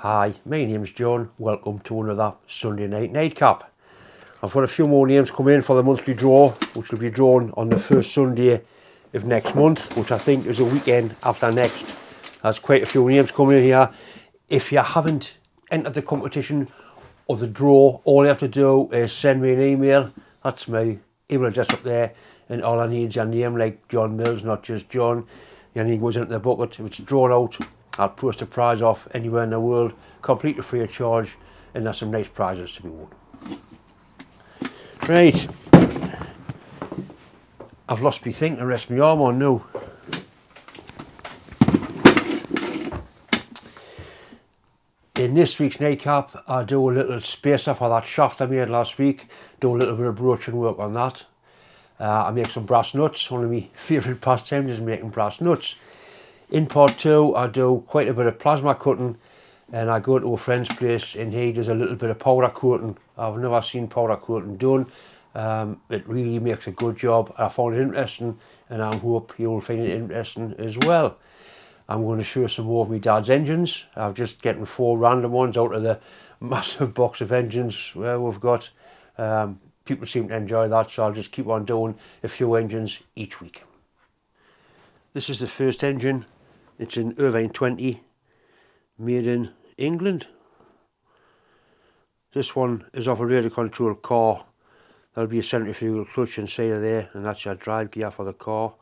Hi, my name's John. Welcome to another Sunday night nightcap. I've got a few more names come in for the monthly draw, which will be drawn on the first Sunday of next month, which I think is a weekend after next. There's quite a few names coming in here. If you haven't entered the competition or the draw, all you have to do is send me an email. That's my email address up there, and all I need is your name, like John Mills, not just John. Your name goes into the bucket. If it's drawn out, I'll post a prize off anywhere in the world, completely free of charge, and there's some nice prizes to be won. Right, I've lost my thing to rest my arm on now. In this week's nightcap, I do a little spacer for that shaft I made last week, do a little bit of broaching work on that. I make some brass nuts. One of my favourite pastimes is making brass nuts. In part 2, I do quite a bit of plasma cutting, and I go to a friend's place and he does a little bit of powder coating. I've never seen powder coating done. It really makes a good job. I found it interesting, and I hope you'll find it interesting as well. I'm going to show you some more of my dad's engines. I'm just getting 4 random ones out of the massive box of engines we've got. People seem to enjoy that, so I'll just keep on doing a few engines each week. This is the first engine. It's an Irvine 20, made in England. This one is off a radio controlled car. There'll be a centrifugal clutch inside of there, and that's your drive gear for the car.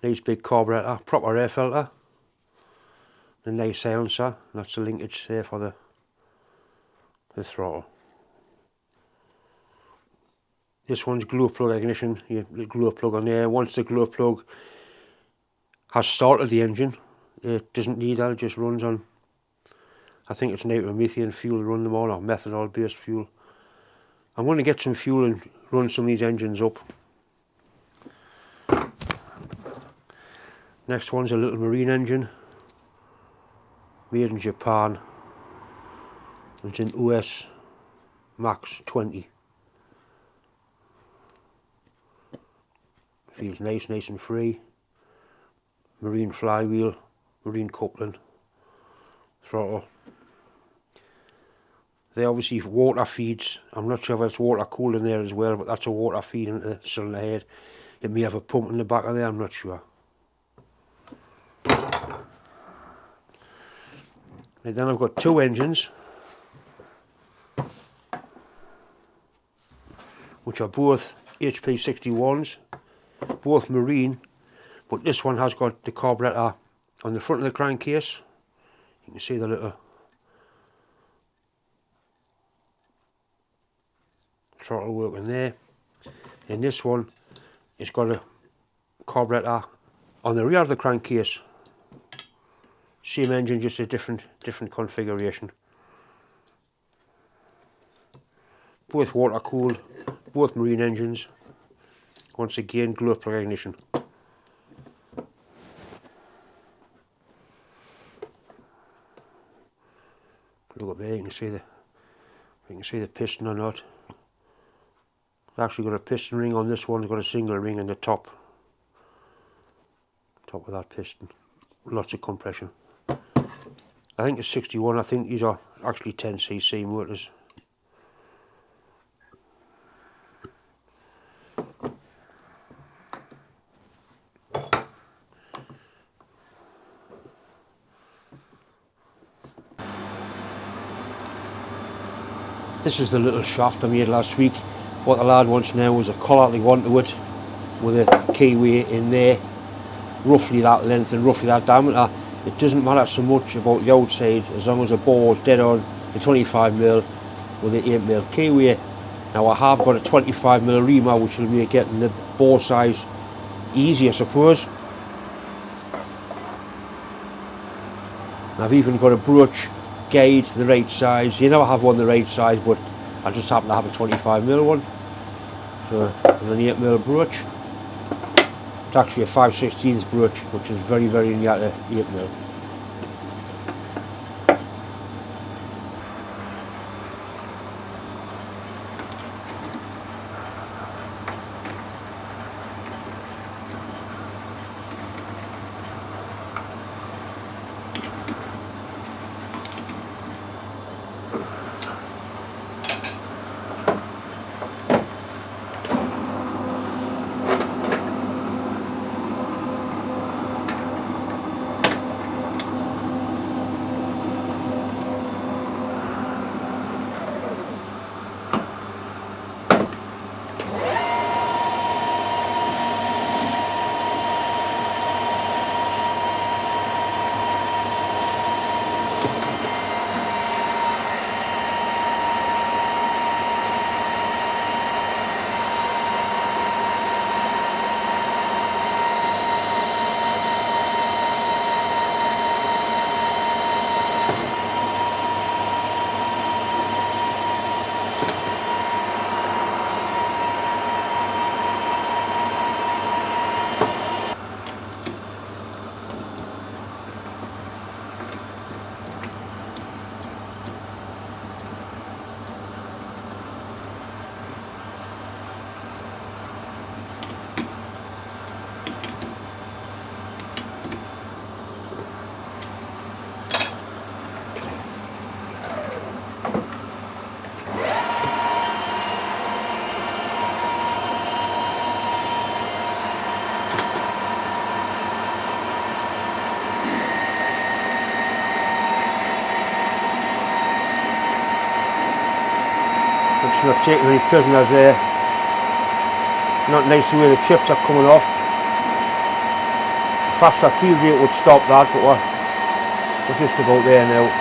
Nice big carburetor, proper air filter, a nice silencer, and that's the linkage there for the throttle. This one's glow plug ignition, the glow plug on there. Once the glow plug has started the engine, it doesn't need that, it just runs on, I think it's nitromethane fuel to run them all, or methanol based fuel. I'm going to get some fuel and run some of these engines up. Next one's a little marine engine, made in Japan. It's an US Max 20. Feels nice and free. Marine flywheel, marine coupling, throttle. They obviously water feeds. I'm not sure if it's water cooled in there as well, but that's a water feed into the cylinder head. It may have a pump in the back of there, I'm not sure. And then I've got 2 engines, which are both HP 61s, both marine, but this one has got the carburetor on the front of the crankcase. You can see the little throttle working there. And this one, it's got a carburetor on the rear of the crankcase. Same engine, just a different configuration. Both water cooled, both marine engines. Once again, glow plug ignition. Look up there, you can see the piston or not. It's actually got a piston ring on this one. It's got a single ring in the top of that piston. Lots of compression. I think it's 61. I think these are actually 10cc motors. This is the little shaft I made last week. What the lad wants now is a collar they want to it, with a keyway in there, roughly that length and roughly that diameter. It doesn't matter so much about the outside, as long as the bore is dead on the 25mm with the 8mm keyway. Now I have got a 25mm reamer, which will make getting the bore size easy, I suppose. And I've even got a broach guide the right size. You never have one the right size, but I just happen to have a 25mm one. So an 8mm broach. It's actually a 5/16 broach, which is very near to 8mm. sure not taking any prisoners there. Not nice the way the chips are coming off. Faster field rate would stop that, but we're just about there now.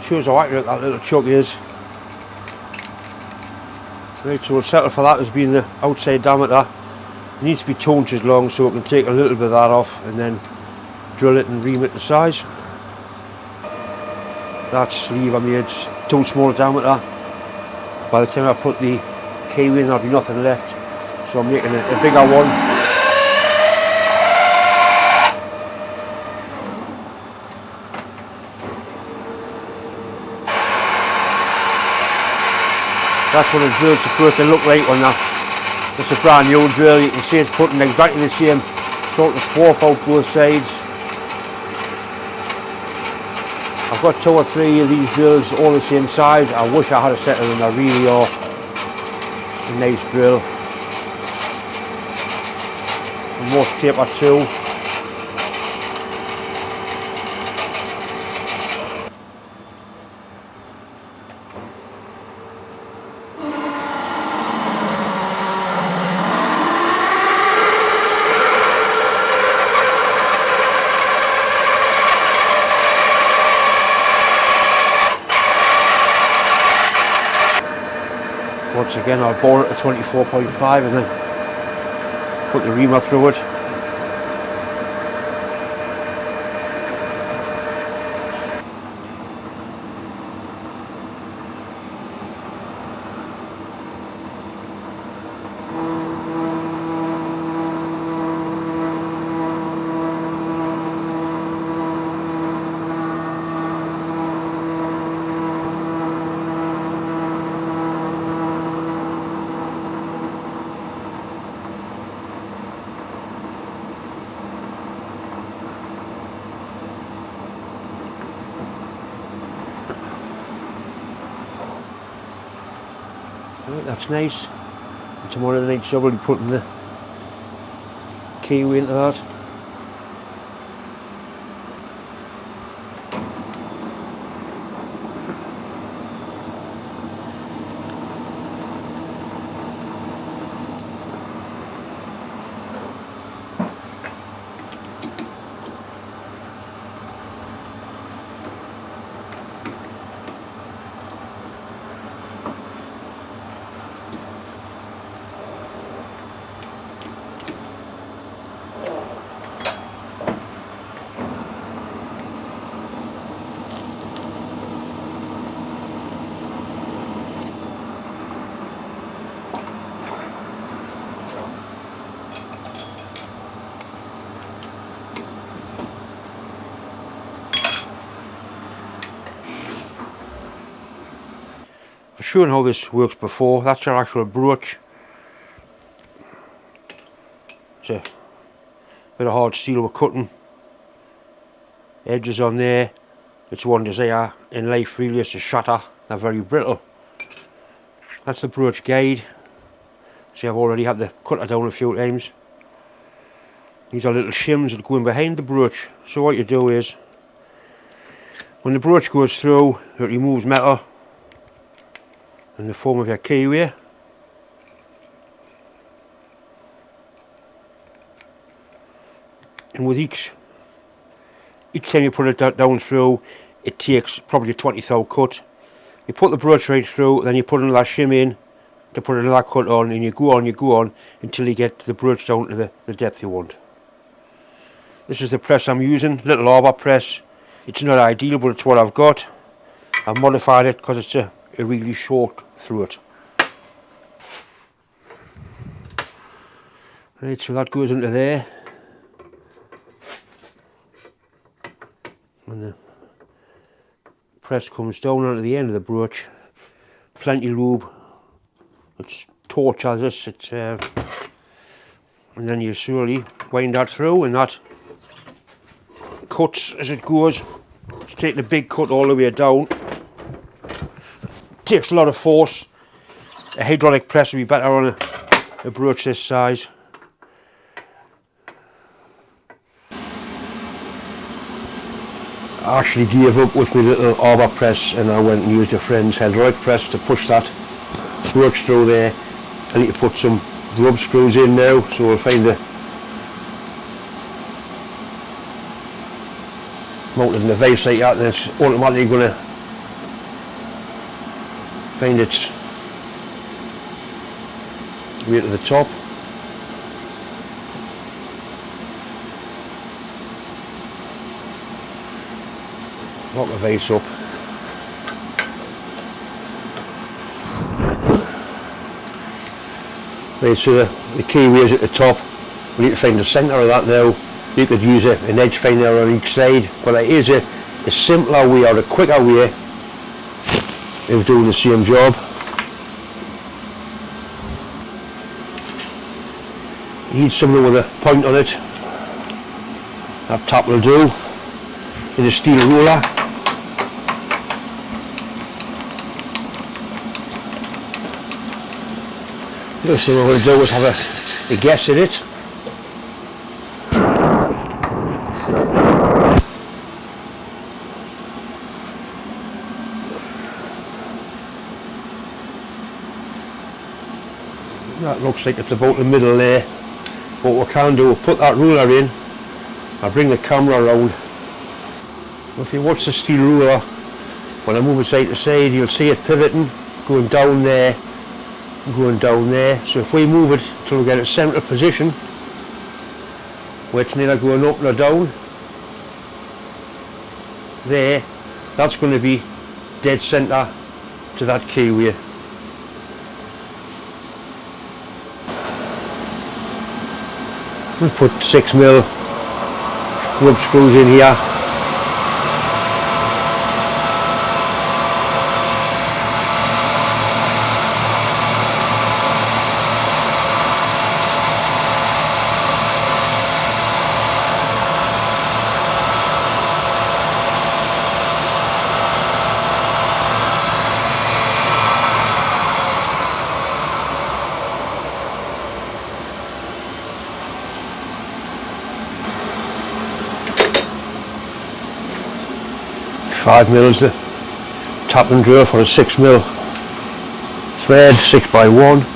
Shows how accurate that little chuck is. Right, so we'll settle for that as being the outside diameter. It needs to be 2 inches long, so we can take a little bit of that off and then drill it and ream it to size. That sleeve I made too small diameter. By the time I put the keyway in, there'll be nothing left, so I'm making a bigger one. That's what a drill's supposed to look like when it's a brand new drill. You can see it's putting exactly the same sort of swarf out both sides. I've got 2 or 3 of these drills all the same size. I wish I had a set of them. They really are a nice drill. And most taper too. Once again, I'll bore it to 24.5 and then put the reamer through it. Right, that's nice. And tomorrow night's job will be putting the keyway into that. I've shown how this works before. That's our actual broach. It's a bit of hard steel we're cutting. Edges on there. It's one desire in life really is to shatter. They're very brittle. That's the broach guide. See, I've already had to cut it down a few times. These are little shims that go in behind the broach. So what you do is, when the broach goes through, it removes metal in the form of your keyway. And with each time you put it down through, it takes probably a 20 thou cut. You put the broach right through, then you put another shim in to put another cut on, and you go on until you get the broach down to the depth you want. This is the press I'm using, little arbor press. It's not ideal, but it's what I've got. I've modified it because it's a really short through-it. Right, so that goes into there. And the press comes down onto the end of the broach. Plenty lube. It's torches this. It's and then you slowly wind that through, and that cuts as it goes. It's taking a big cut all the way down. Takes a lot of force a hydraulic press would be better on a brooch this size. I actually gave up with my little arbor press and I went and used a friend's hydraulic press to push that brooch through there. I need to put some rub screws in now, so we'll find the mounted in the vise like that, and it's automatically going to find its way to the top. Lock the vise up. Right, so the keyway is at the top. We need to find the centre of that now. You could use an edge finder on each side, but it is a simpler way or a quicker way of doing the same job. You need something with a point on it. That tap will do. In a steel ruler. First thing we're going to do is have a guess at it. That looks like it's about the middle there. What we can do, we'll put that ruler in. I'll bring the camera around. If you watch the steel ruler, when I move it side to side, you'll see it pivoting, going down there, going down there. So if we move it till we get a central position, where it's neither going up nor down, there, that's going to be dead centre to that keyway. We'll put 6mm rub screws in here. Five mil is the tap and drill for a 6mm thread, 6x1.